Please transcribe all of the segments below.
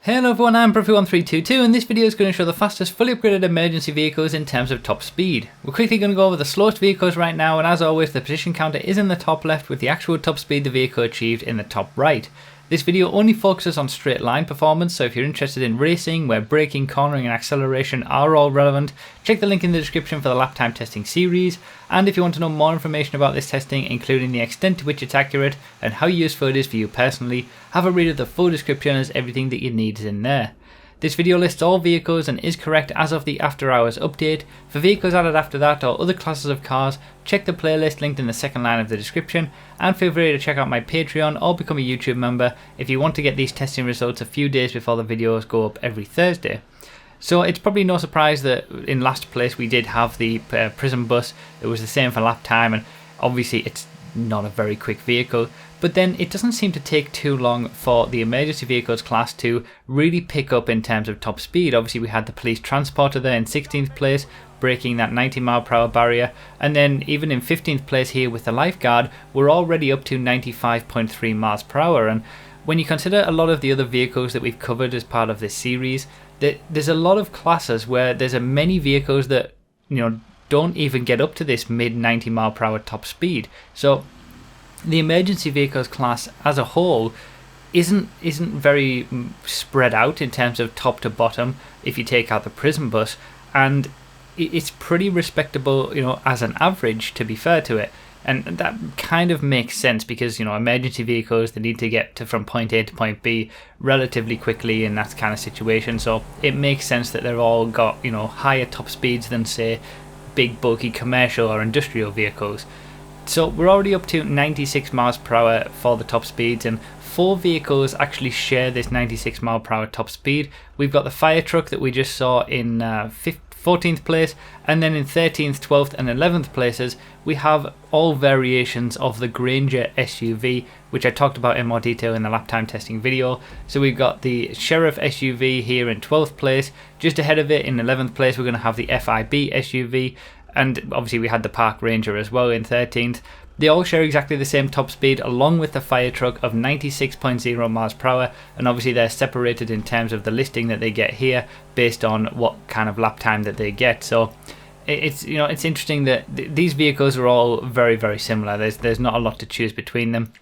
Hello everyone, I'm Bruffy1322 and this video is going to show the fastest fully upgraded emergency vehicles in terms of top speed. We're quickly going to go over the slowest vehicles right now, and as always the position counter is in the top left with the actual top speed the vehicle achieved in the top right. This video only focuses on straight line performance, so if you're interested in racing where braking, cornering and acceleration are all relevant, check the link in the description for the lap time testing series. And if you want to know more information about this testing, including the extent to which it's accurate and how useful it is for you personally, have a read of the full description as everything that you need is in there. This video lists all vehicles and is correct as of the after hours update. For vehicles added after that or other classes of cars, check the playlist linked in the second line of the description, and feel free to check out my Patreon or become a YouTube member if you want to get these testing results a few days before the videos go up every Thursday. So it's probably no surprise that in last place we did have the Prism bus. It was the same for lap time, and obviously it's not a very quick vehicle, but then it doesn't seem to take too long for the emergency vehicles class to really pick up in terms of top speed. Obviously we had the police transporter there in 16th place, breaking that 90-mile-per-hour barrier, and then even in 15th place here with the lifeguard, we're already up to 95.3 miles per hour. And when you consider a lot of the other vehicles that we've covered as part of this series, there's a lot of classes where there's many vehicles that don't even get up to this mid 90-mile-per-hour top speed. So the emergency vehicles class as a whole isn't very spread out in terms of top to bottom if you take out the Prism bus, and it's pretty respectable as an average, to be fair to it. And that kind of makes sense because emergency vehicles, they need to get from point A to point B relatively quickly in that kind of situation, so it makes sense that they've all got higher top speeds than say big bulky commercial or industrial vehicles. So we're already up to 96 miles per hour for the top speeds, and 4 vehicles actually share this 96 mile per hour top speed. We've got the fire truck that we just saw in 14th place, and then in 13th, 12th and 11th places we have all variations of the Granger SUV, which I talked about in more detail in the lap time testing video. So we've got the Sheriff SUV here in 12th place. Just ahead of it in 11th place we're going to have the FIB SUV, and obviously we had the Park Ranger as well in 13th. They all share exactly the same top speed along with the fire truck of 96.0 miles per hour, and obviously they're separated in terms of the listing that they get here based on what kind of lap time that they get. So it's it's interesting that these vehicles are all very, very similar. There's not a lot to choose between them.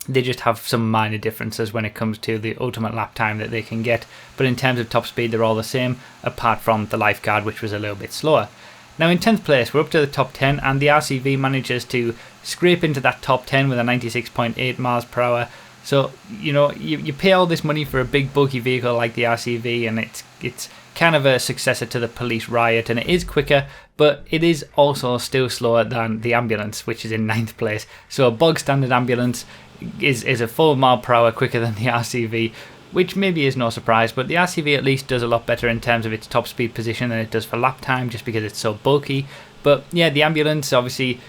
They just have some minor differences when it comes to the ultimate lap time that they can get, but in terms of top speed they're all the same, apart from the lifeguard, which was a little bit slower. Now in 10th place we're up to the top 10, and the RCV manages to scrape into that top 10 with a 96.8 miles per hour. So you pay all this money for a big bulky vehicle like the RCV, and it's kind of a successor to the Police Riot, and it is quicker, but it is also still slower than the ambulance, which is in 9th place. So a bog standard ambulance is a full mile per hour quicker than the RCV, which maybe is no surprise, but the RCV at least does a lot better in terms of its top speed position than it does for lap time, just because it's so bulky. But yeah, the ambulance, obviously,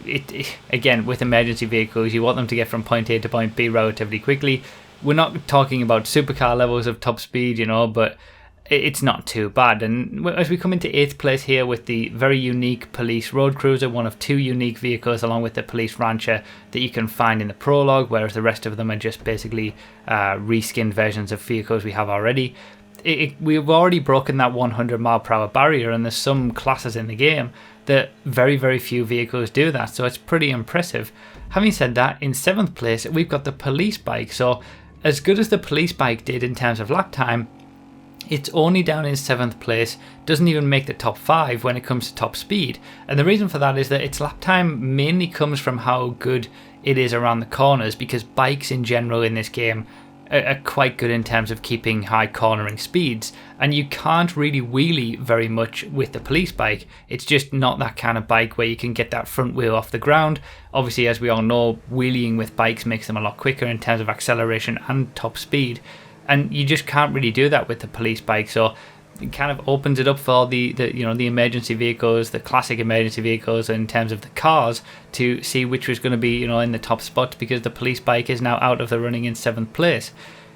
it again, with emergency vehicles, you want them to get from point A to point B relatively quickly. We're not talking about supercar levels of top speed, but it's not too bad. And as we come into 8th place here with the very unique Police Road Cruiser, one of 2 unique vehicles along with the Police Rancher that you can find in the prologue, whereas the rest of them are just basically reskinned versions of vehicles we have already. We've already broken that 100 mile per hour barrier, and there's some classes in the game that very, very few vehicles do that, so it's pretty impressive. Having said that, in 7th place we've got the police bike. So as good as the police bike did in terms of lap time, it's only down in 7th place, doesn't even make the top 5 when it comes to top speed. And the reason for that is that its lap time mainly comes from how good it is around the corners, because bikes in general in this game are quite good in terms of keeping high cornering speeds, and you can't really wheelie very much with the police bike. It's just not that kind of bike where you can get that front wheel off the ground. Obviously, as we all know, wheeling with bikes makes them a lot quicker in terms of acceleration and top speed, and you just can't really do that with the police bike. So it kind of opens it up for the emergency vehicles, the classic emergency vehicles in terms of the cars, to see which was going to be in the top spot, because the police bike is now out of the running in 7th place.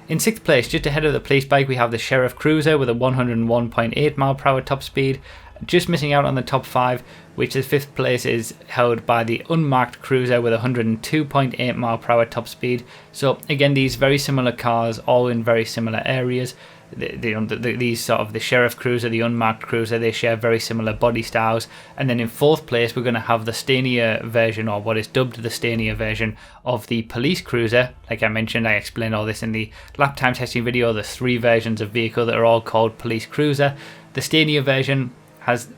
In 6th place, just ahead of the police bike, we have the Sheriff Cruiser with a 101.8 mile per hour top speed. Just missing out on the top 5, which the 5th place is held by the unmarked Cruiser with 102.8 mile per hour top speed. So again, these very similar cars, all in very similar areas. these sort of the Sheriff Cruiser, the unmarked Cruiser, they share very similar body styles. And then in fourth place, we're going to have the Stanier version, or what is dubbed the Stanier version of the Police Cruiser. Like I mentioned, I explained all this in the lap time testing video. There's 3 versions of vehicle that are all called Police Cruiser. The Stanier version has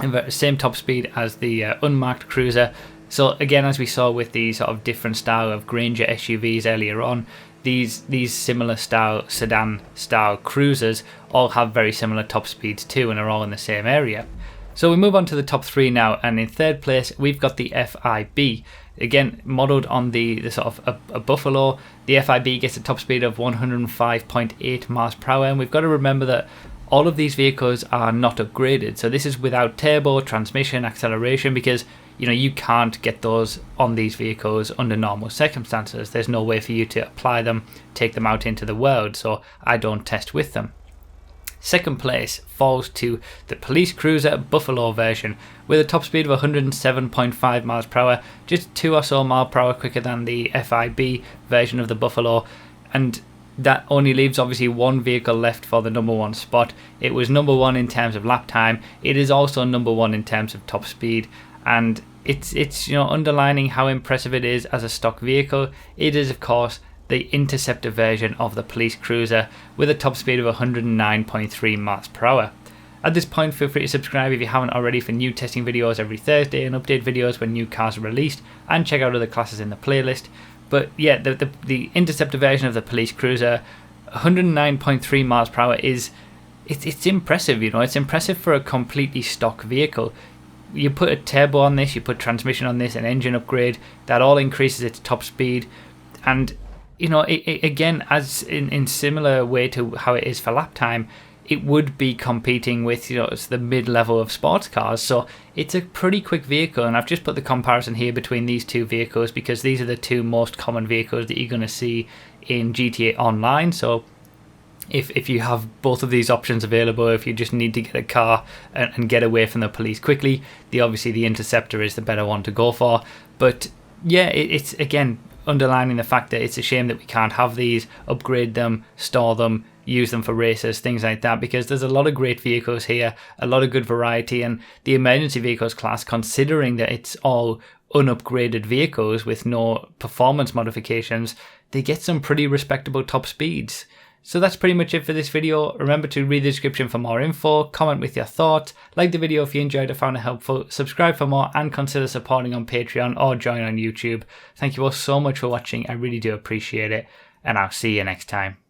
the same top speed as the unmarked Cruiser. So again, as we saw with the sort of different style of Granger SUVs earlier on, these similar style sedan style cruisers all have very similar top speeds too, and are all in the same area. So we move on to the top 3 now, and in third place we've got the FIB. Again, modelled on the sort of a Buffalo. The FIB gets a top speed of 105.8 miles per hour, and we've got to remember that all of these vehicles are not upgraded. So this is without turbo, transmission, acceleration, because you can't get those on these vehicles under normal circumstances. There's no way for you to apply them, take them out into the world, so I don't test with them. Second place falls to the Police Cruiser Buffalo version with a top speed of 107.5 miles per hour, just 2 or so miles per hour quicker than the FIB version of the Buffalo, and that only leaves obviously one vehicle left for the number 1 spot. It was number 1 in terms of lap time. It is also number 1 in terms of top speed, and it's underlining how impressive it is as a stock vehicle. It is of course the Interceptor version of the Police Cruiser with a top speed of 109.3 miles per hour. At this point, feel free to subscribe if you haven't already for new testing videos every Thursday and update videos when new cars are released, and check out other classes in the playlist. But yeah, the Interceptor version of the Police Cruiser, 109.3 miles per hour it's impressive. It's impressive for a completely stock vehicle. You put a turbo on this, you put transmission on this, an engine upgrade, that all increases its top speed. And again, as in similar way to how it is for lap time, it would be competing with it's the mid-level of sports cars. So it's a pretty quick vehicle, and I've just put the comparison here between these 2 vehicles because these are the 2 most common vehicles that you're going to see in GTA Online. So if you have both of these options available, if you just need to get a car and get away from the police quickly, obviously the Interceptor is the better one to go for. But yeah, it's again underlining the fact that it's a shame that we can't have these, upgrade them, store them, use them for races, things like that, because there's a lot of great vehicles here, a lot of good variety. And the emergency vehicles class, considering that it's all unupgraded vehicles with no performance modifications, they get some pretty respectable top speeds. So that's pretty much it for this video. Remember to read the description for more info, comment with your thoughts, like the video if you enjoyed or found it helpful, subscribe for more, and consider supporting on Patreon or join on YouTube. Thank you all so much for watching, I really do appreciate it, and I'll see you next time.